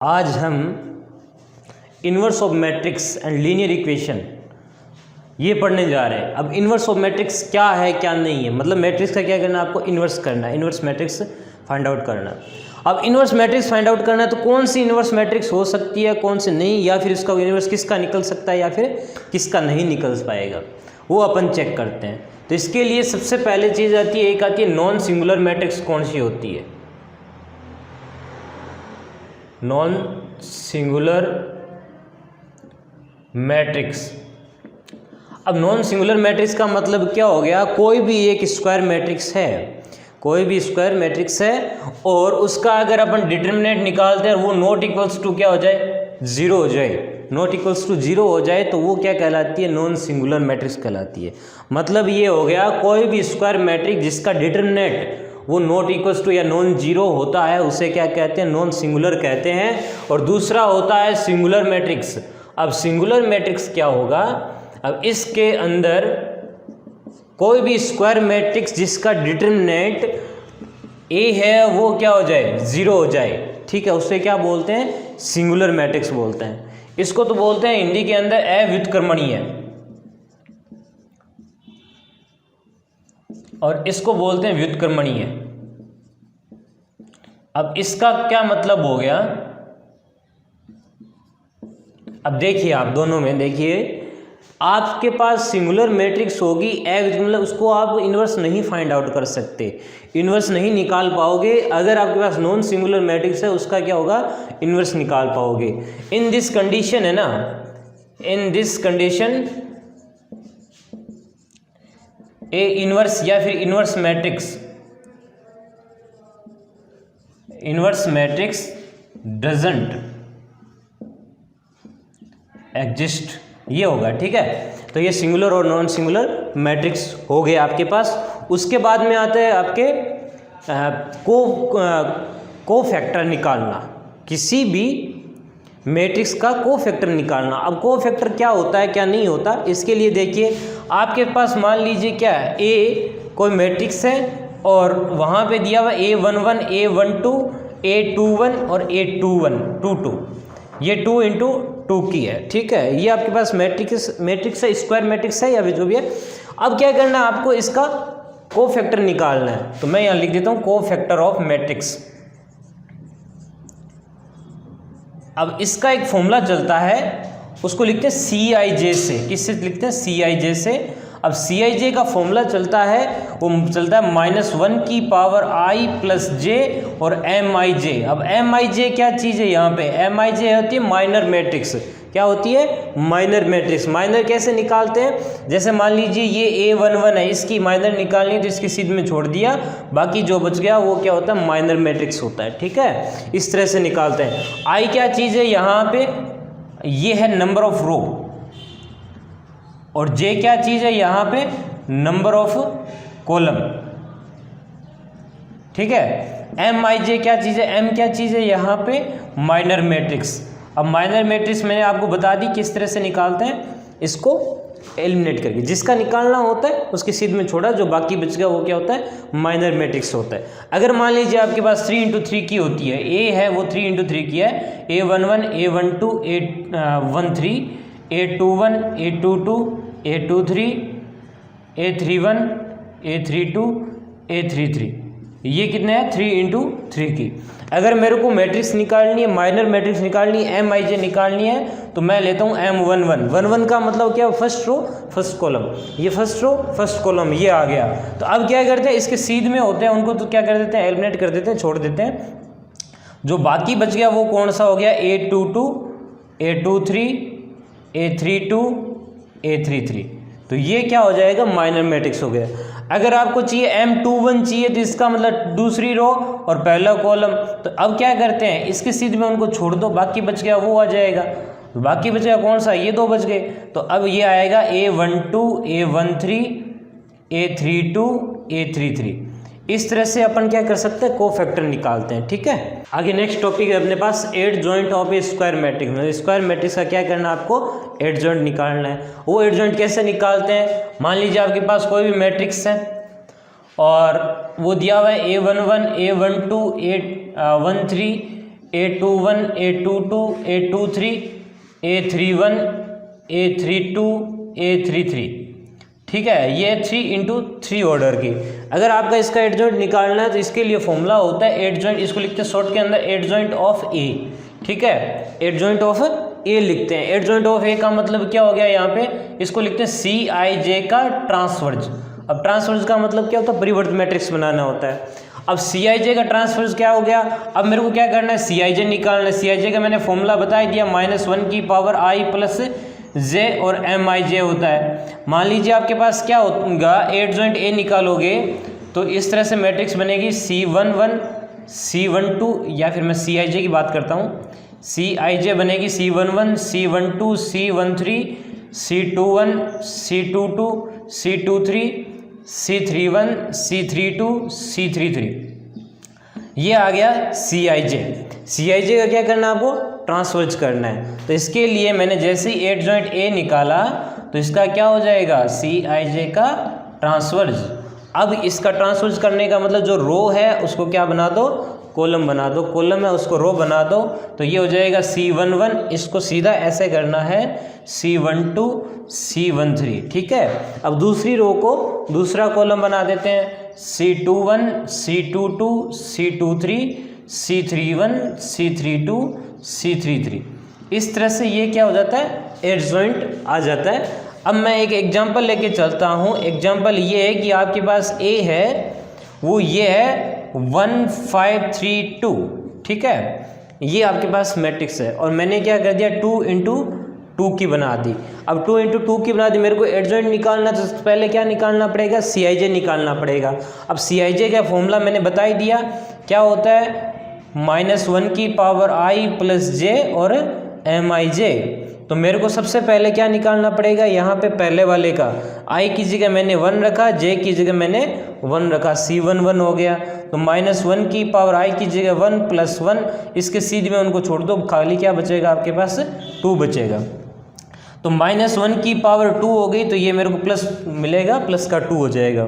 आज हम inverse of matrix and linear equation ये पढ़ने जा रहे हैं। अब इन्वर्स ऑफ मैट्रिक्स क्या है क्या नहीं है, मतलब मैट्रिक्स का क्या करना है, आपको इन्वर्स करना है, इन्वर्स मैट्रिक्स फाइंड आउट करना है। अब इन्वर्स मैट्रिक्स फाइंड आउट करना है तो कौन सी इन्वर्स मैट्रिक्स हो सकती है कौन सी नहीं, या फिर इसका इन्वर्स किसका निकल सकता है या फिर किसका नहीं निकल पाएगा, वो अपन चेक करते हैं। तो इसके लिए सबसे पहले चीज़ आती है, एक आती है नॉन सिंगुलर मैट्रिक्स कौन सी होती है, नॉन सिंगुलर मैट्रिक्स। अब नॉन सिंगुलर मैट्रिक्स का मतलब क्या हो गया, कोई भी एक स्क्वायर मैट्रिक्स है, कोई भी स्क्वायर मैट्रिक्स है और उसका अगर अपन डिटर्मिनेंट निकालते हैं वो नॉट इक्वल्स टू क्या हो जाए, जीरो हो जाए, नॉट इक्वल्स टू जीरो हो जाए तो वो क्या कहलाती है, नॉन सिंगुलर मैट्रिक्स कहलाती है। मतलब ये हो गया कोई भी स्क्वायर मैट्रिक्स जिसका डिटर्मिनेंट वो नॉट इक्वल्स टू या नॉन जीरो होता है उसे क्या कहते हैं, नॉन सिंगुलर कहते हैं। और दूसरा होता है सिंगुलर मैट्रिक्स। अब सिंगुलर मैट्रिक्स क्या होगा, अब इसके अंदर कोई भी स्क्वायर मैट्रिक्स जिसका डिटर्मिनेंट ए है वो क्या हो जाए, जीरो हो जाए, ठीक है, उसे क्या बोलते हैं, सिंगुलर मैट्रिक्स बोलते हैं। इसको तो बोलते हैं हिंदी के अंदर अव्युत्क्रमणीय और इसको बोलते हैं व्युत्क्रमणीय। अब इसका क्या मतलब हो गया, अब देखिए आप दोनों में देखिए, आपके पास सिंगुलर मैट्रिक्स होगी मतलब उसको आप इन्वर्स नहीं फाइंड आउट कर सकते, इन्वर्स नहीं निकाल पाओगे। अगर आपके पास नॉन सिंगुलर मैट्रिक्स है उसका क्या होगा, इन्वर्स निकाल पाओगे। इन दिस कंडीशन है ना, in this condition A inverse या फिर इन्वर्स मैट्रिक्स डजंट एग्जिस्ट, ये होगा, ठीक है। तो ये सिंगुलर और नॉन सिंगुलर मैट्रिक्स हो गए आपके पास। उसके बाद में आते हैं आपके को फैक्टर निकालना, किसी भी मैट्रिक्स का को फैक्टर निकालना। अब को फैक्टर क्या होता है क्या नहीं होता, इसके लिए देखिए आपके पास मान लीजिए क्या है, ए कोई मैट्रिक्स है और वहाँ पे दिया हुआ A11 A12 A21 और A22 ये 2 इंटू 2 की है, ठीक है। ये आपके पास मैट्रिक्स है, स्क्वायर मैट्रिक्स है या फिर जो भी है। अब क्या करना है आपको, इसका को फैक्टर निकालना है। तो मैं यहाँ लिख देता हूँ को फैक्टर ऑफ मैट्रिक्स। अब इसका एक फॉर्मूला चलता है, उसको लिखते हैं CIJ से। किससे लिखते हैं, CIJ से। अब CIJ का फॉर्मूला चलता है, वो चलता है -1 की पावर i प्लस j और MIJ। अब MIJ क्या चीज़ है, यहाँ पे MIJ होती है माइनर मैट्रिक्स। क्या होती है, माइनर मैट्रिक्स। माइनर कैसे निकालते हैं, जैसे मान लीजिए ये A11 है, इसकी माइनर निकालनी है तो इसकी सीध में छोड़ दिया, बाकी जो बच गया वो क्या होता है, माइनर मैट्रिक्स होता है, ठीक है। इस तरह से निकालते हैं। I क्या चीज़ है, यहाँ पे ये है नंबर ऑफ रो और J क्या चीज़ है, यहाँ पे नंबर ऑफ कॉलम, ठीक है। MIJ क्या चीज़ है, M क्या चीज़ है, यहाँ पे माइनर मैट्रिक्स। अब माइनर मैट्रिक्स मैंने आपको बता दी किस तरह से निकालते हैं, इसको एलिमिनेट करके, जिसका निकालना होता है उसकी सीध में छोड़ा, जो बाकी बच गया वो क्या होता है, माइनर मैट्रिक्स होता है। अगर मान लीजिए आपके पास 3 इंटू 3 की होती है, A है वो 3 इंटू 3 की है, A11 A12 A13 A21 A22 A23 A31 A32 A33, ये कितने हैं, 3 इंटू 3 की। अगर मेरे को मैट्रिक्स निकालनी है, माइनर मैट्रिक्स निकालनी है, MIJ निकालनी है, तो मैं लेता हूँ M11 का मतलब क्या, फर्स्ट रो फर्स्ट कॉलम, ये फर्स्ट रो फर्स्ट कॉलम, ये आ गया। तो अब क्या करते हैं, इसके सीध में होते हैं उनको तो क्या कर देते हैं, एलिमिनेट कर देते हैं, छोड़ देते हैं। जो बाकी बच गया वो कौन सा हो गया, A22 A23 A32 A33, तो ये क्या हो जाएगा, माइनर मैट्रिक्स हो गया। अगर आपको चाहिए M21 चाहिए तो इसका मतलब दूसरी रो और पहला कॉलम, तो अब क्या करते हैं, इसके सीध में उनको छोड़ दो, बाकी बच गया वो आ जाएगा। तो बाकी बच गया कौन सा, ये दो बच गए, तो अब ये आएगा A12 A13 A32 A33। इस तरह से अपन क्या कर सकते हैं, को फैक्टर निकालते हैं, ठीक है। आगे नेक्स्ट टॉपिक है अपने पास adjoint of a square matrix. मतलब स्क्वायर मैट्रिक्स का क्या करना है, आपको एडजॉइंट निकालना है। वो एडजॉइंट कैसे निकालते हैं, मान लीजिए आपके पास कोई भी मैट्रिक्स है और वो दिया हुआ है A11 A12 A13 A21 A22 A23 A31 A32 A33, ठीक है। ये 3 × 3 ऑर्डर की। अगर आपका इसका एडजॉइंट निकालना है तो इसके लिए फॉर्मूला होता है एडजॉइंट, इसको लिखते हैं शॉर्ट के अंदर एडजॉइंट ऑफ ए, ठीक है। एडजॉइंट ऑफ ए लिखते हैं। एडजॉइंट ऑफ ए का मतलब क्या हो गया, यहाँ पे इसको लिखते हैं CIJ का ट्रांसवर्ज। अब ट्रांसवर्ज का मतलब क्या होता है, परिवर्त मैट्रिक्स बनाना होता है। अब CIJ का ट्रांसवर्ज क्या हो गया, अब मेरे को क्या करना है, CIJ निकालना है। CIJ का मैंने फॉर्मूला बता दिया, -1 की पावर i प्लस j और MIJ होता है। मान लीजिए आपके पास क्या होगा, एडजॉइंट ए निकालोगे तो इस तरह से मैट्रिक्स बनेगी C11 C12, या फिर मैं CIJ की बात करता हूँ, CIJ बनेगी C11 C12 C13 C21 C22 C23 C31 C32 C33, ये आ गया CIJ। CIJ का क्या करना है, आपको ट्रांसवर्ज करना है। तो इसके लिए मैंने जैसे ही एडजॉइंट ए निकाला तो इसका क्या हो जाएगा, CIJ का ट्रांसवर्ज। अब इसका ट्रांसवर्ज करने का मतलब जो रो है उसको क्या बना दो, कॉलम बना दो। कॉलम है उसको रो बना दो, तो ये हो जाएगा C11, इसको सीधा ऐसे करना है C12 C13, ठीक है। अब दूसरी रो को दूसरा कॉलम बना देते हैं, C21 C22 C23 C31 C32 C33। इस तरह से ये क्या हो जाता है, एडजॉइंट आ जाता है। अब मैं एक एग्जांपल लेके चलता हूँ। एग्जांपल ये है कि आपके पास ए है, वो ये है 1532, ठीक है। ये आपके पास मैट्रिक्स है और मैंने क्या कर दिया, 2 × 2 की बना दी। अब 2 × 2 की बना दी, मेरे को एडजॉइंट निकालना तो पहले क्या निकालना पड़ेगा, CIJ निकालना पड़ेगा। अब CIJ का फॉर्मूला मैंने बता ही दिया, क्या होता है, -1 की पावर i प्लस j और MIJ। तो मेरे को सबसे पहले क्या निकालना पड़ेगा, यहाँ पे पहले वाले का i की जगह मैंने 1 रखा, j की जगह मैंने 1 रखा, C11 हो गया। तो -1 की पावर i की जगह 1 प्लस 1, इसके सीधे में उनको छोड़ दो, खाली क्या बचेगा आपके पास, 2 बचेगा। तो -1 की पावर 2 हो गई, तो ये मेरे को प्लस मिलेगा, प्लस का 2 हो जाएगा।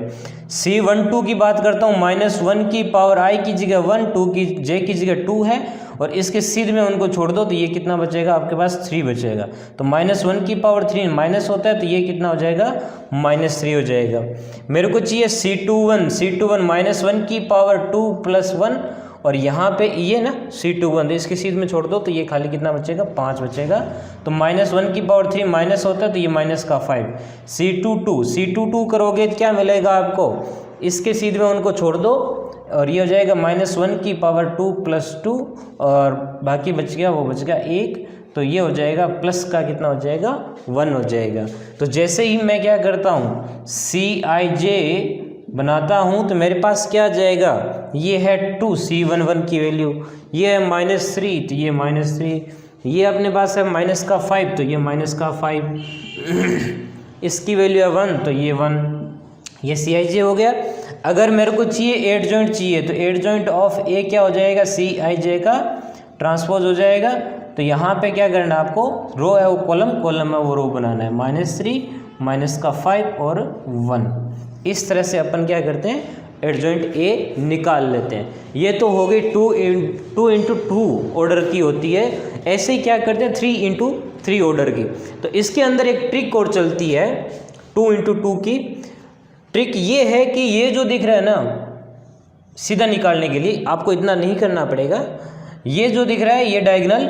C12 की बात करता हूँ, -1 की पावर i की जगह 1, 2 की j की जगह 2 है, और इसके सीधे में उनको छोड़ दो तो ये कितना बचेगा आपके पास, 3 बचेगा। तो -1 की पावर 3 माइनस होता है, तो ये कितना हो जाएगा, -3 हो जाएगा। मेरे को चाहिए C21 -1 की पावर 2 प्लस 1, और यहाँ पे ये ना C21, इसके सीध में छोड़ दो तो ये खाली कितना बचेगा, 5 बचेगा। तो -1 की पावर 3 माइनस होता है, तो ये माइनस का 5। C22 करोगे तो क्या मिलेगा आपको, इसके सीध में उनको छोड़ दो और ये हो जाएगा -1 की पावर 2 प्लस 2, और बाकी बच गया, वो बच गया 1, तो ये हो जाएगा प्लस का कितना हो जाएगा, 1 हो जाएगा। तो जैसे ही मैं क्या करता हूँ, CIJ बनाता हूँ तो मेरे पास क्या आ जाएगा, ये है 2 C11 की वैल्यू, ये है -3 तो ये -3, ये अपने पास है -5 तो ये -5, इसकी वैल्यू है 1 तो ये 1, ये CIJ हो गया। अगर मेरे को चाहिए एडजॉइंट चाहिए तो एडजॉइंट ऑफ ए क्या हो जाएगा, CIJ का ट्रांसपोज हो जाएगा। तो यहाँ पे क्या करना है आपको, रो है वो कॉलम है वो रो बनाना है, -3 -5 और 1। इस तरह से अपन क्या करते हैं, एडजॉइंट ए निकाल लेते हैं। ये तो हो गई 2 × 2 ऑर्डर की होती है। ऐसे ही क्या करते हैं 3 × 3 ऑर्डर की। तो इसके अंदर एक ट्रिक और चलती है 2 × 2 की। ट्रिक ये है कि ये जो दिख रहा है ना, सीधा निकालने के लिए आपको इतना नहीं करना पड़ेगा। ये जो दिख रहा है ये डायगोनल,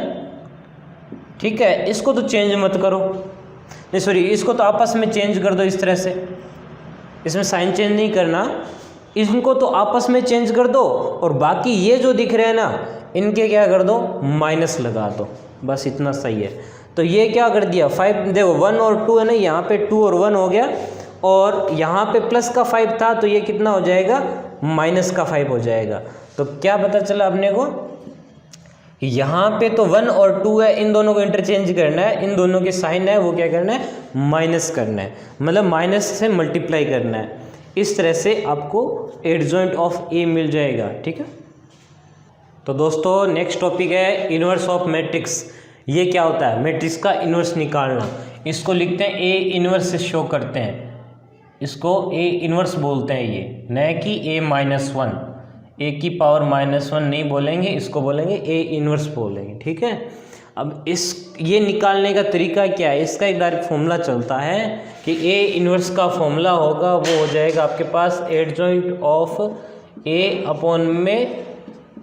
ठीक है, इसको तो चेंज मत करो, नहीं सॉरी, इसको तो आपस में चेंज कर दो इस तरह से, इसमें साइन चेंज नहीं करना, इनको तो आपस में चेंज कर दो, और बाकी ये जो दिख रहे हैं ना, इनके क्या कर दो, माइनस लगा दो, बस इतना सही है। तो ये क्या कर दिया, 5 देखो 1 और 2 है ना, यहाँ पे 2 और 1 हो गया, और यहाँ पे प्लस का 5 था तो ये कितना हो जाएगा, -5 हो जाएगा। तो क्या पता चला अपने को, यहाँ पे तो 1 और 2 है, इन दोनों को इंटरचेंज करना है, इन दोनों के साइन है वो क्या करना है, माइनस करना है, मतलब माइनस से मल्टीप्लाई करना है। इस तरह से आपको एडजॉइंट ऑफ ए मिल जाएगा, ठीक है। तो दोस्तों नेक्स्ट टॉपिक है इनवर्स ऑफ मैट्रिक्स। ये क्या होता है, मैट्रिक्स का इनवर्स निकालना। इसको लिखते हैं ए इनवर्स से शो करते हैं, इसको ए इनवर्स बोलते हैं ये, न कि A-1। ए की पावर -1 नहीं बोलेंगे, इसको बोलेंगे ए इनवर्स बोलेंगे, ठीक है। अब ये निकालने का तरीका क्या है, इसका एक डायरेक्ट फॉर्मूला चलता है कि ए इनवर्स का फॉर्मूला होगा वो हो जाएगा आपके पास एडजॉइंट ऑफ ए अपॉन में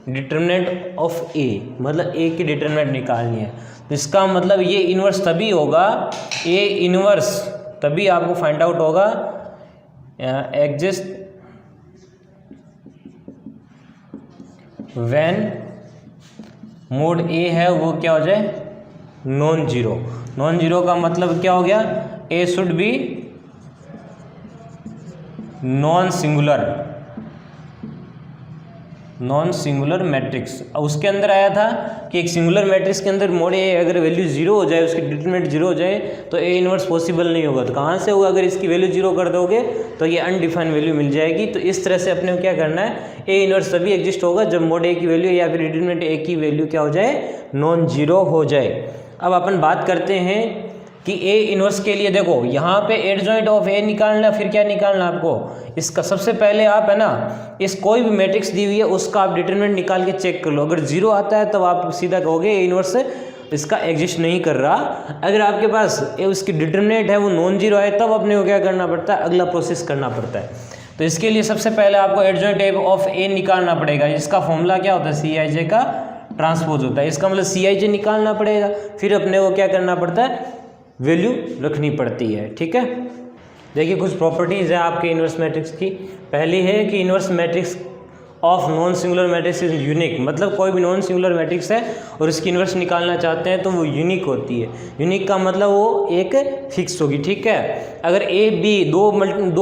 डिटरमिनेंट ऑफ ए, मतलब ए की डिटरमिनेंट निकालनी है। तो इसका मतलब ये इनवर्स तभी होगा, ए इनवर्स तभी आपको फाइंड आउट होगा एग्जिस्ट व्हेन मोड ए है वो क्या हो जाए, नॉन जीरो। नॉन जीरो का मतलब क्या हो गया, A should be non singular matrix. अब उसके अंदर आया था कि एक सिंगुलर मैट्रिक्स के अंदर मोड ए अगर वैल्यू जीरो हो जाए, उसकी डिटरमिनेंट जीरो हो जाए तो ए इनवर्स पॉसिबल नहीं होगा। तो कहाँ से होगा, अगर इसकी वैल्यू जीरो कर दोगे तो ये अनडिफाइंड वैल्यू मिल जाएगी। तो इस तरह से अपने को क्या करना है, ए इनवर्स तभी एग्जिस्ट होगा जब मोड ए की वैल्यू या फिर डिटरमिनेंट ए की वैल्यू क्या हो जाए, नॉन जीरो हो जाए। अब अपन बात करते हैं कि ए इनवर्स के लिए देखो यहाँ पे एडजॉइंट ऑफ ए निकालना, फिर क्या निकालना आपको, इसका सबसे पहले आप है ना इस कोई भी मैट्रिक्स दी हुई है उसका आप डिटरमिनेंट निकाल के चेक कर लो। अगर जीरो आता है तब आप सीधा कहोगे ए इनवर्स इसका एग्जिस्ट नहीं कर रहा। अगर आपके पास उसकी डिटरमिनेंट है वो नॉन जीरो है तब अपने को क्या करना पड़ता है, अगला प्रोसेस करना पड़ता है। तो इसके लिए सबसे पहले आपको एडजॉइंट ऑफ ए निकालना पड़ेगा। इसका फॉर्मूला क्या होता है, सी आई जे का ट्रांसपोज होता है। इसका मतलब सी आई जे निकालना पड़ेगा, फिर अपने को क्या करना पड़ता है, वैल्यू रखनी पड़ती है, ठीक है। देखिए कुछ प्रॉपर्टीज़ है आपके इनवर्स मैट्रिक्स की। पहली है कि inverse matrix of non singular matrix is unique, मतलब कोई भी नॉन सिंगुलर मैट्रिक्स है और इसकी इनवर्स निकालना चाहते हैं तो वो यूनिक होती है। यूनिक का मतलब वो एक फिक्स होगी, ठीक है। अगर ए बी दो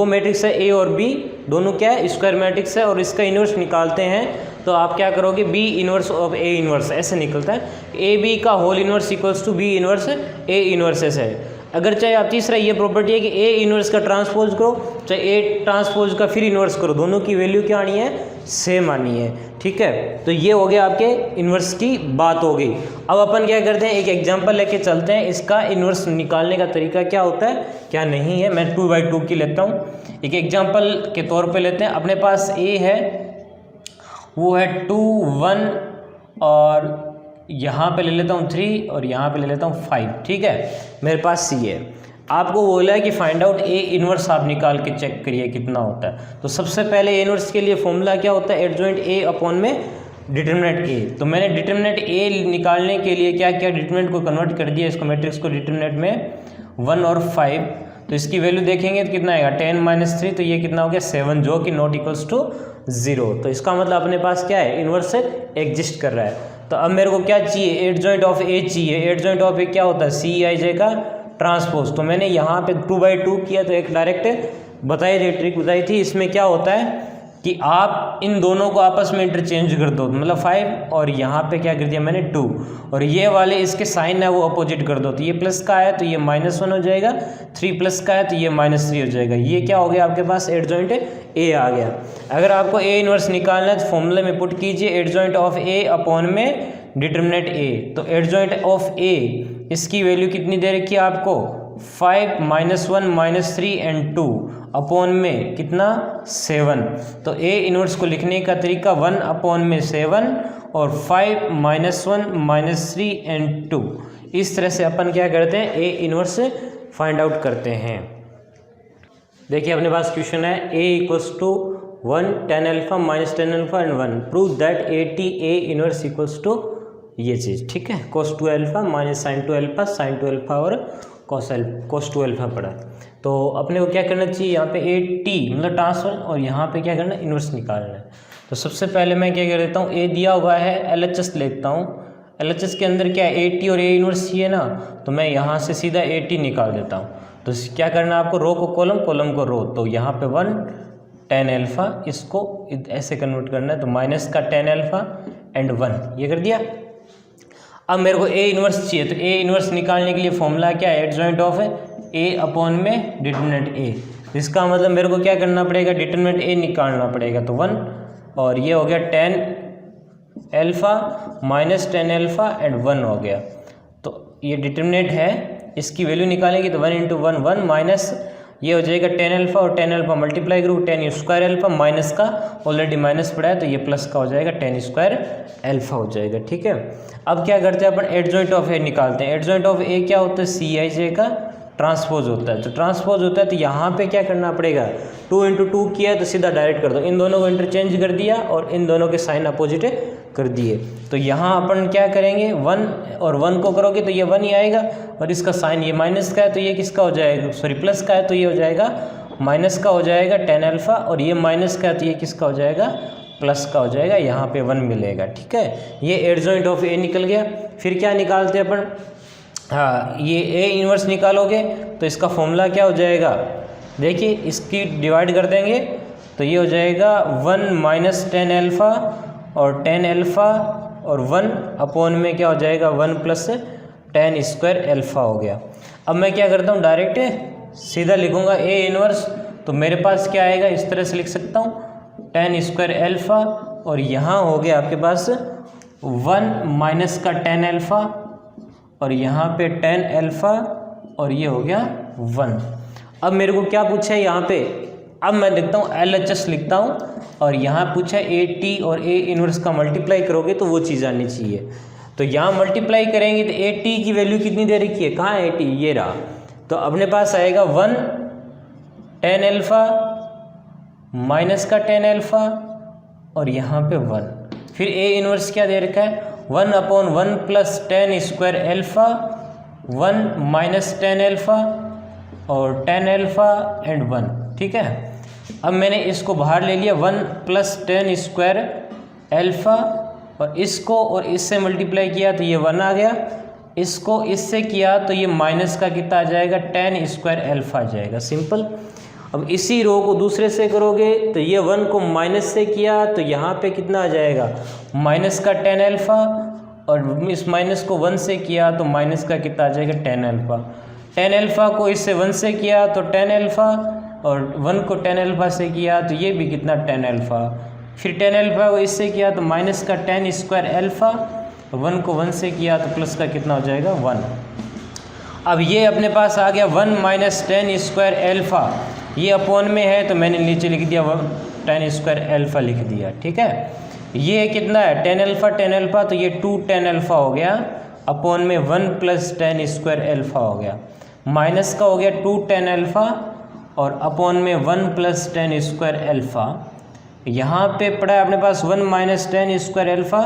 मैट्रिक्स है, ए और बी दोनों क्या है, स्क्वायर मैट्रिक्स है और इसका इनवर्स निकालते हैं तो आप क्या करोगे, B inverse of A inverse ऐसे निकलता है। ए बी का whole inverse equals to B inverse A inverse ऐसे है। अगर चाहे आप तीसरा ये प्रॉपर्टी है कि ए इनवर्स का ट्रांसपोज करो चाहे ए ट्रांसपोज का फिर इनवर्स करो, दोनों की वैल्यू क्या आनी है, सेम आनी है, ठीक है। तो ये हो गया आपके इनवर्स की बात हो गई। अब अपन क्या करते हैं, एक एग्जांपल लेके चलते हैं, इसका इनवर्स निकालने का तरीका क्या होता है क्या नहीं है। मैं 2/2 की लेता हूँ, एक एग्जांपल के तौर पे लेते हैं। अपने पास ए है वो है 2 1 और यहाँ पे ले लेता हूँ 3 और यहाँ पे ले लेता हूँ 5, ठीक है। मेरे पास सी है, आपको बोला है कि फाइंड आउट ए इनवर्स, आप निकाल के चेक करिए कितना होता है। तो सबसे पहले ए इनवर्स के लिए फॉर्मूला क्या होता है, एडजॉइंट ए अपॉन में डिटरमिनेंट ए। तो मैंने डिटरमिनेंट ए निकालने के लिए क्या किया, डिटरमिनेंट को कन्वर्ट कर दिया, इसको मैट्रिक्स को डिटरमिनेंट में 1 और 5। तो इसकी वैल्यू देखेंगे तो कितना आएगा 10 - 3, तो ये कितना हो गया 7, जो कि नॉट इक्वल्स टू 0। तो इसका मतलब अपने पास क्या है, इनवर्स एग्जिस्ट कर रहा है। तो अब मेरे को क्या चाहिए, एडजॉइंट ऑफ ए चाहिए। एडजॉइंट ऑफ ए क्या होता है, सी आई जे का ट्रांसपोज। तो मैंने यहाँ पे 2/2 किया तो एक डायरेक्ट बताई थी, ट्रिक बताई थी। इसमें क्या होता है कि आप इन दोनों को आपस में इंटरचेंज कर दो, मतलब 5 और यहाँ पे क्या कर दिया मैंने 2, और ये वाले इसके साइन है वो अपोजिट कर दो। तो ये प्लस का है तो ये -1 हो जाएगा, 3 प्लस का है तो ये -3 हो जाएगा। ये क्या हो गया आपके पास, एडजॉइंट ए आ गया। अगर आपको ए इनवर्स निकालना है तो फॉर्मूले में पुट कीजिए एडजॉइंट ऑफ ए अपॉन में डिटरमिनेंट ए। तो एडजॉइंट ऑफ ए इसकी वैल्यू कितनी दे रखी है आपको, 5 -1 -3 एंड 2 अपॉन में कितना 7। तो ए इनवर्स को लिखने का तरीका 1 अपॉन में 7 और 5 -1 -3 एंड 2। इस तरह से अपन क्या करते हैं, ए इनवर्स फाइंड आउट करते हैं। देखिए अपने पास क्वेश्चन है a equals to 1 tan alpha - tan alpha and 1, prove that a inverse equals to ये चीज़, ठीक है। cos 2 alpha - sin 2 alpha, sin 2 alpha और cos 2 अल्फा पड़ा। तो अपने को क्या करना चाहिए, यहाँ पे a मतलब ट्रांसफर, और यहाँ पे क्या करना है, इनवर्स निकालना है। तो सबसे पहले मैं क्या कर देता हूँ, a दिया हुआ है, LHS लेता हूँ। LHS के अंदर क्या है, a और a इनवर्स ही है ना, तो मैं यहाँ से सीधा a निकाल देता हूँ। तो क्या करना है आपको, रो को कॉलम, कॉलम को रो। तो यहाँ पे 1 tan अल्फा, इसको ऐसे कन्वर्ट करना है, तो माइनस का tan अल्फा एंड 1, ये कर दिया। अब मेरे को ए इनवर्स चाहिए, तो ए इनवर्स निकालने के लिए फॉर्मूला क्या है, एडजॉइंट ऑफ ए अपॉन में डिटरमिनेंट ए। इसका मतलब मेरे को क्या करना पड़ेगा, डिटरमिनेंट ए निकालना पड़ेगा। तो 1 और ये हो गया tan alpha - tan alpha and 1 हो गया। तो ये डिटरमिनेंट है, इसकी वैल्यू निकालेंगे तो 1 × 1 1 माइनस ये हो जाएगा टेन अल्फा और टेन अल्फा मल्टीप्लाई करूँ टेन स्क्वायर अल्फा, माइनस का ऑलरेडी माइनस पड़ा है तो ये प्लस का हो जाएगा टेन स्क्वायर अल्फा हो जाएगा। ठीक है, अब क्या करते हैं अपन एडजॉइंट ऑफ ए निकालते हैं। एडजॉइंट ऑफ ए क्या होता है, सी आई जे का ट्रांसपोज होता है। तो ट्रांसपोज होता है तो यहाँ पे क्या करना पड़ेगा, 2 इंटू 2 किया है तो सीधा डायरेक्ट कर दो, इन दोनों को इंटरचेंज कर दिया और इन दोनों के साइन अपोजिट कर दिए। तो यहाँ अपन क्या करेंगे, 1 और 1 को करोगे तो ये 1 ही आएगा और इसका साइन ये माइनस का है तो ये किसका हो जाएगा, सॉरी प्लस का है तो ये हो जाएगा माइनस का हो जाएगा टेन अल्फा, और ये माइनस का है तो ये किसका हो जाएगा, प्लस का हो जाएगा, यहाँ पे 1 मिलेगा। ठीक है, ये एडजॉइंट ऑफ ए निकल गया। फिर क्या निकालते हैं अपन, हाँ ये ए इन्वर्स निकालोगे तो इसका फॉर्मूला क्या हो जाएगा, देखिए इसकी डिवाइड कर देंगे तो ये हो जाएगा 1 माइनस टेन अल्फा और टेन अल्फा और 1 अपॉन में क्या हो जाएगा 1 प्लस टेन स्क्वायर अल्फा हो गया। अब मैं क्या करता हूँ, डायरेक्ट सीधा लिखूँगा ए इन्वर्स, तो मेरे पास क्या आएगा, इस तरह से लिख सकता हूँ टेन स्क्वायर अल्फा और यहाँ हो गया आपके पास 1 माइनस का टेन अल्फा और यहाँ पे टेन अल्फा और ये हो गया 1। अब मेरे को क्या पूछा है यहाँ पे, अब मैं लिखता हूँ LHS लिखता हूँ और यहाँ पूछा है AT और A इन्वर्स का मल्टीप्लाई करोगे तो वो चीज़ आनी चाहिए। तो यहाँ मल्टीप्लाई करेंगे तो AT की वैल्यू कितनी दे रखी है, कहाँ है AT, ये रहा। तो अपने पास आएगा 1 टेन अल्फा माइनस का टेन अल्फा और यहाँ पे 1। फिर A इन्वर्स क्या दे रखा है, 1 upon 1 plus ten square alpha 1 minus tan alpha और टेन अल्फा एंड 1। ठीक है, अब मैंने इसको बाहर ले लिया 1 प्लस टेन स्क्वायर अल्फा और इसको और इससे मल्टीप्लाई किया तो ये 1 आ गया, इसको इससे किया तो ये माइनस का कितना आ जाएगा, टेन स्क्वायर अल्फा आ जाएगा, सिंपल। अब इसी रो को दूसरे से करोगे तो ये 1 को माइनस से किया तो यहाँ पे कितना आ जाएगा, माइनस का टेन अल्फा और इस माइनस को 1 से किया तो माइनस का कितना आ जाएगा, टेन अल्फा। टेन अल्फा को इससे 1 से किया तो टेन अल्फा और 1 को टेन अल्फा से किया तो ये भी कितना, टेन अल्फा। फिर टेन अल्फा को इससे किया तो माइनस का टेन स्क्वायर अल्फा, 1 को 1 से किया तो प्लस का कितना हो जाएगा, 1। अब ये अपने पास आ गया 1 माइनस टेन स्क्वायर अल्फा, ये अपॉन में है तो मैंने नीचे लिख दिया 10 स्क्वायर अल्फा लिख दिया। ठीक है, ये कितना है, टेन अल्फा तो ये 2 टेन अल्फा हो गया अपॉन में 1 प्लस टेन स्क्वायर अल्फा हो गया, माइनस का हो गया 2 टेन अल्फा और अपॉन में 1 प्लस टेन स्क्वायर अल्फा। यहाँ पे पड़ा है अपने पास 1 माइनस टेन स्क्वायर अल्फा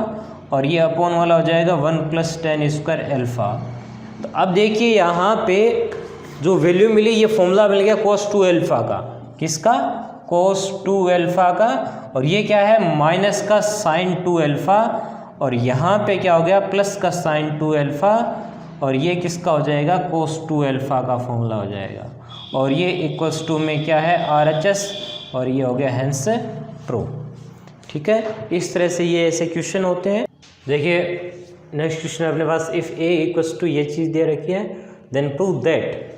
और ये अपॉन वाला हो जाएगा 1 प्लस टेन स्क्वायर अल्फा। तो अब देखिए यहाँ पे जो वैल्यू मिली, ये फॉर्मूला मिल गया cos 2 अल्फा का, किसका, cos 2 अल्फा का, और ये क्या है, माइनस का sin 2 अल्फा और यहाँ पे क्या हो गया, प्लस का sin 2 अल्फा और ये किसका हो जाएगा, cos 2 अल्फा का फॉर्मूला हो जाएगा। और ये इक्वल्स टू में क्या है, RHS और ये हो गया हेंस प्रो। ठीक है, इस तरह से ये ऐसे क्वेश्चन होते हैं। देखिए नेक्स्ट क्वेश्चन अपने पास, इफ़ A इक्वल्स टू ये चीज़ दे रखी है देन प्रूव दैट,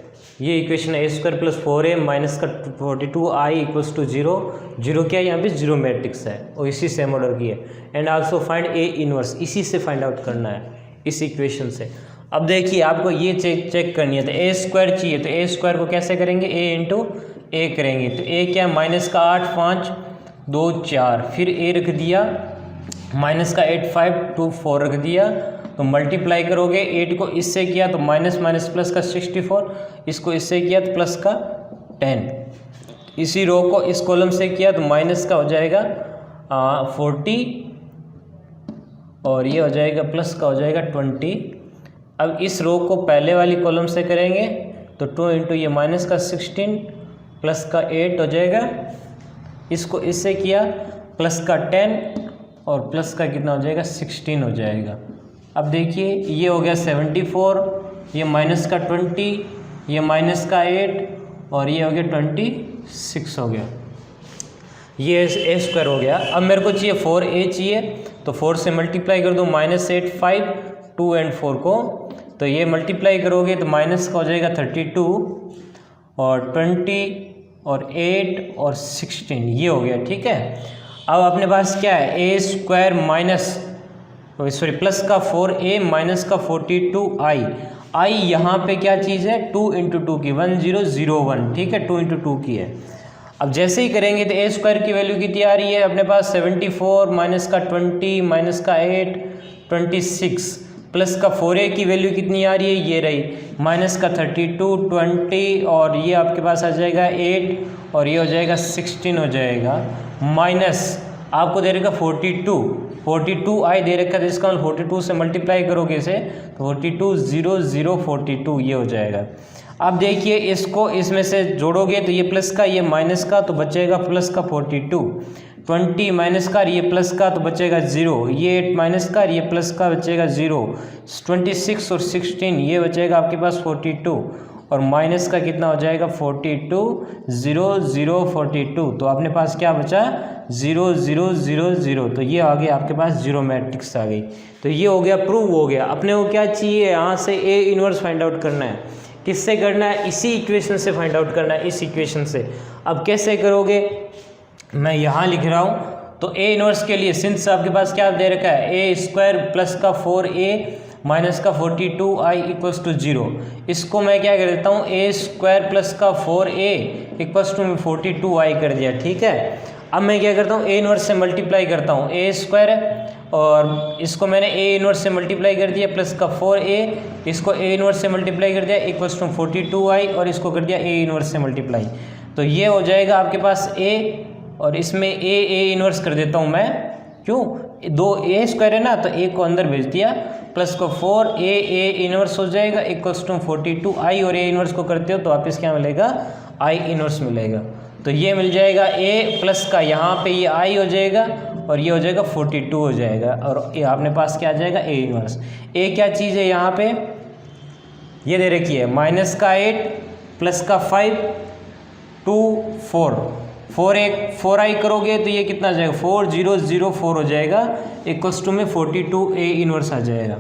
ये इक्वेशन है A² प्लस 4A माइनस का 42I इक्वल्स टू 0, 0 क्या है यहाँ पे, 0 मैट्रिक्स है और इसी सेम ऑर्डर की है। And also find A inverse, इसी से फाइंड आउट करना है इस इक्वेशन से। अब देखिए आपको ये चेक करनी है, तो A² चाहिए तो A² को कैसे करेंगे, A इंटू A करेंगे तो A क्या है, माइनस का 8 5 2 4, फिर A रख दिया, माइनस का 8 5 2 4 रख दिया, तो मल्टीप्लाई करोगे 8 को इससे किया तो माइनस माइनस प्लस का 64, इसको इससे किया तो प्लस का 10, इसी रो को इस कॉलम से किया तो माइनस का हो जाएगा 40 और ये हो जाएगा प्लस का हो जाएगा 20। अब इस रो को पहले वाली कॉलम से करेंगे तो 2 इंटू ये माइनस का 16 प्लस का 8 हो जाएगा, इसको इससे किया प्लस का 10 और प्लस का कितना हो जाएगा 16 हो जाएगा। अब देखिए ये हो गया 74, ये माइनस का 20, ये माइनस का 8 और ये हो गया 26 हो गया, ये A² हो गया। अब मेरे को चाहिए 4A चाहिए तो 4 से मल्टीप्लाई कर दो, माइनस 8 5 2 एंड 4 को, तो ये मल्टीप्लाई करोगे तो माइनस का हो जाएगा 32 और 20 और 8 और 16, ये हो गया। ठीक है, अब अपने पास क्या है, A² माइनस सॉरी प्लस का 4A माइनस का 42I। आई यहाँ पे क्या चीज़ है, 2 × 2 की 1001, ठीक है, 2 × 2 की है। अब जैसे ही करेंगे तो ए स्क्वायर की वैल्यू कितनी आ रही है अपने पास 74 माइनस का 20 माइनस का 8 26 प्लस का 4a की वैल्यू कितनी आ रही है, ये रही माइनस का 32 20 और ये आपके पास आ जाएगा 8 और ये हो जाएगा 16 हो जाएगा माइनस आपको दे रखा 42 आई दे रखा है, तो इसका 42 से मल्टीप्लाई करोगे इसे तो 42 ये हो जाएगा। अब देखिए इसको इसमें से जोड़ोगे तो ये प्लस का ये माइनस का तो बचेगा प्लस का 42 20 माइनस का ये प्लस का तो बचेगा 0 ये 8 माइनस का ये प्लस का बचेगा 0 26 और 16 ये बचेगा आपके पास 42 और माइनस का कितना हो जाएगा 42 0 0 42 तो अपने पास क्या बचा 0 0 0 0 तो ये आ गया आपके पास जीरो मैट्रिक्स आ गई। तो ये हो गया प्रूव हो गया। अपने को क्या चाहिए यहाँ से ए इनवर्स फाइंड आउट करना है, किससे करना है, इसी इक्वेशन से फाइंड आउट करना है, इस इक्वेशन से। अब कैसे करोगे मैं यहाँ लिख रहा हूँ। तो ए इनवर्स के लिए सिंस आपके पास क्या दे रखा है ए स्क्वायर प्लस का 4a माइनस का 42i इक्वल्स टू 0, इसको मैं क्या कर देता हूँ ए स्क्वायर प्लस का 4a इक्वल्स टू 42i कर दिया, ठीक है। अब मैं क्या करता हूँ ए इनवर्स से मल्टीप्लाई करता हूँ, ए स्क्वायर और इसको मैंने ए इनवर्स से मल्टीप्लाई कर दिया प्लस का 4a, इसको ए इनवर्स से मल्टीप्लाई कर दिया इक्वल्स टू 42i और इसको कर दिया ए इनवर्स से मल्टीप्लाई। तो ये हो जाएगा आपके पास a और इसमें ए इनवर्स कर देता हूँ मैं, क्यों दो ए स्क्वायर है ना तो ए को अंदर भेज दिया प्लस को 4 ए इनवर्स हो जाएगा इक्वल्स टू 42i और ए इनवर्स को करते हो तो वापस क्या मिलेगा आई इनवर्स मिलेगा। तो ये मिल जाएगा ए प्लस का यहाँ पे ये आई हो जाएगा और ये हो जाएगा 42 हो जाएगा और ये आपने पास क्या आ जाएगा ए इनवर्स। ए क्या चीज़ है यहाँ पे ये दे रखी है माइनस का 8 प्लस का 5 2 4 आई करोगे तो ये कितना आ जाएगा 4004 हो जाएगा इक्वल्स टू में 42 ए इनवर्स आ जाएगा।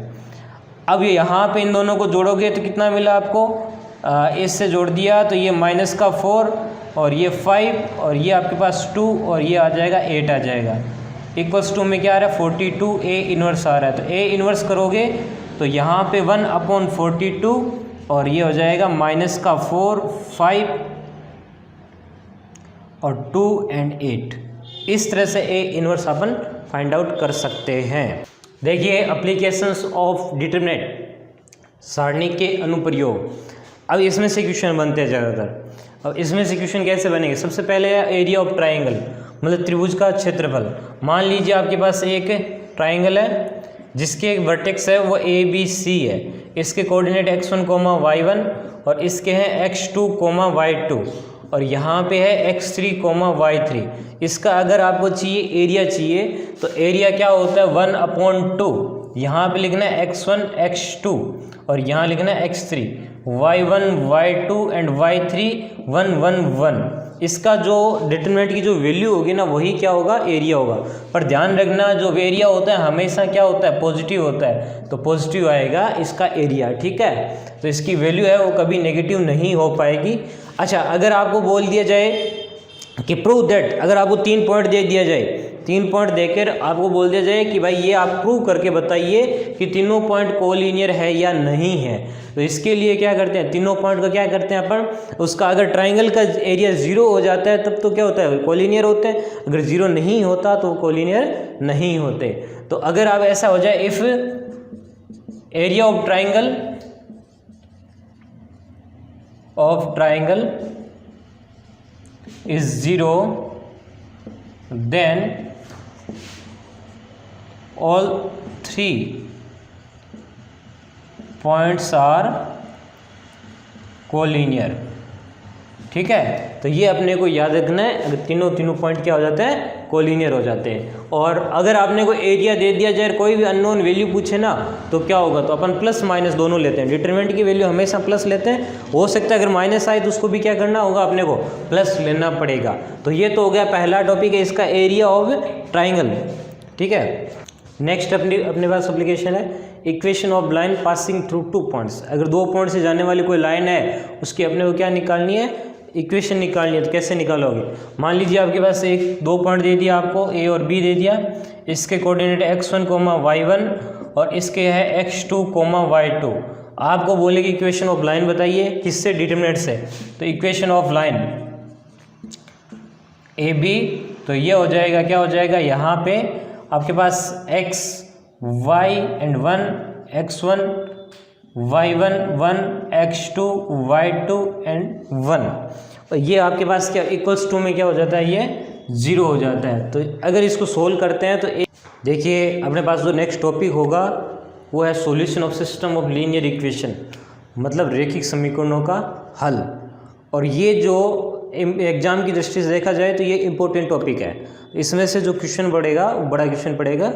अब ये यहाँ पे इन दोनों को जोड़ोगे तो कितना मिला आपको, इससे जोड़ दिया तो ये माइनस का 4 और ये 5 और ये आपके पास 2 और ये आ जाएगा 8 आ जाएगा इक्वल्स टू में क्या आ रहा है 42 ए इनवर्स आ रहा है। तो ए इनवर्स करोगे तो यहाँ पे 1/42 और ये हो जाएगा माइनस का 4 5 और 2 and 8। इस तरह से A inverse upon find out कर सकते हैं। देखिए एप्लीकेशंस ऑफ डिटरमिनेंट सारणी के अनुप्रयोग। अब इसमें से क्वेश्चन बनते हैं ज़्यादातर। अब इसमें से क्वेश्चन कैसे बनेंगे, सबसे पहले एरिया ऑफ ट्राइंगल मतलब त्रिभुज का क्षेत्रफल। मान लीजिए आपके पास एक ट्राइंगल है जिसके वर्टेक्स है वो ABC है, इसके कोऑर्डिनेट x1, y1 और इसके हैं x2, y2 और यहाँ पे है x3, y3। इसका अगर आपको चाहिए एरिया चाहिए तो एरिया क्या होता है 1/2। यहाँ पे लिखना है x1 x2 और यहाँ लिखना है x3, y1 y2 and y3 1 1 1। इसका जो डिटरमिनेंट की जो वैल्यू होगी ना वही क्या होगा एरिया होगा। पर ध्यान रखना जो एरिया होता है हमेशा क्या होता है पॉजिटिव होता है, तो पॉजिटिव आएगा इसका एरिया, ठीक है। तो इसकी वैल्यू है वो कभी नेगेटिव नहीं हो पाएगी। अच्छा अगर आपको बोल दिया जाए कि प्रूव दैट, अगर आपको 3 पॉइंट दे दिया जाए, 3 पॉइंट देकर आपको बोल दिया जाए कि भाई ये आप प्रूव करके बताइए कि तीनों पॉइंट कोलिनियर है या नहीं है, तो इसके लिए क्या करते हैं तीनों पॉइंट को क्या करते हैं अपन, उसका अगर ट्राइंगल का एरिया 0 हो जाता है तब तो क्या होता है कोलिनियर होते हैं, अगर 0 नहीं होता तो कोलिनियर नहीं होते। तो अगर आप ऐसा हो जाए if area of triangle is 0 then all 3 points are collinear, ठीक है। तो ये अपने को याद रखना है, अगर तीनों पॉइंट क्या हो जाते हैं कोलिनियर हो जाते हैं। और अगर आपने को एरिया दे दिया जाए कोई भी अननोन वैल्यू पूछे ना तो क्या होगा, तो अपन प्लस माइनस दोनों लेते हैं, डिटरमिनेंट की वैल्यू हमेशा प्लस लेते हैं। हो सकता है अगर माइनस आए तो उसको भी क्या करना होगा अपने को प्लस लेना पड़ेगा। तो ये तो हो गया पहला टॉपिक है इसका एरिया ऑफ ट्राइंगल, ठीक है। नेक्स्ट अपने पास एप्लीकेशन है equation of line passing through 2 points. अगर 2 पॉइंट से जाने वाली कोई लाइन है उसकी अपने को क्या निकालनी है इक्वेशन निकालनी है। तो कैसे निकालोगे, मान लीजिए आपके पास 2 पॉइंट दे दिया आपको ए और बी दे दिया, इसके कोऑर्डिनेट x1, y1 और इसके है x2, y2। आपको बोलेगी इक्वेशन ऑफ लाइन बताइए, किससे? डिटरमिनेंट से। तो equation of line A B, तो ये हो जाएगा, क्या हो जाएगा, यहाँ पे आपके पास x y and 1 x1 y1 1 x2 y2 and 1, और ये आपके पास क्या इक्वल्स टू में क्या हो जाता है, ये 0 हो जाता है। तो अगर इसको सोल्व करते हैं तो देखिए अपने पास जो नेक्स्ट टॉपिक होगा वो है solution of system of linear equation, मतलब रैखिक समीकरणों का हल। और ये जो एग्जाम की दृष्टि से देखा जाए तो ये इम्पोर्टेंट टॉपिक है। इसमें से जो क्वेश्चन पड़ेगा वो बड़ा क्वेश्चन पड़ेगा।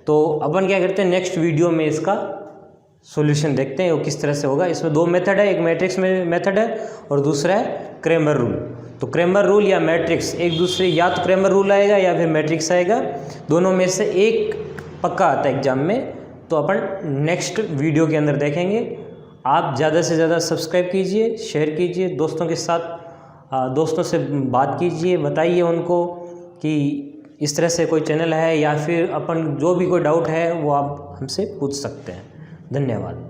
तो अपन क्या करते हैं, नेक्स्ट वीडियो में इसका सॉल्यूशन देखते हैं वो किस तरह से होगा। इसमें दो मेथड है, एक मैट्रिक्स में मेथड है और दूसरा है क्रेमर रूल। तो क्रेमर रूल या मैट्रिक्स एक दूसरे, या तो क्रेमर रूल आएगा या फिर मैट्रिक्स आएगा, दोनों में से एक पक्का आता है एग्जाम में। तो अपन नेक्स्ट वीडियो के अंदर देखेंगे। आप ज़्यादा से ज़्यादा सब्सक्राइब कीजिए, शेयर कीजिए, दोस्तों के साथ दोस्तों से बात कीजिए, बताइए उनको कि इस तरह से कोई चैनल है, या फिर अपन जो भी कोई डाउट है वो आप हमसे पूछ सकते हैं। धन्यवाद।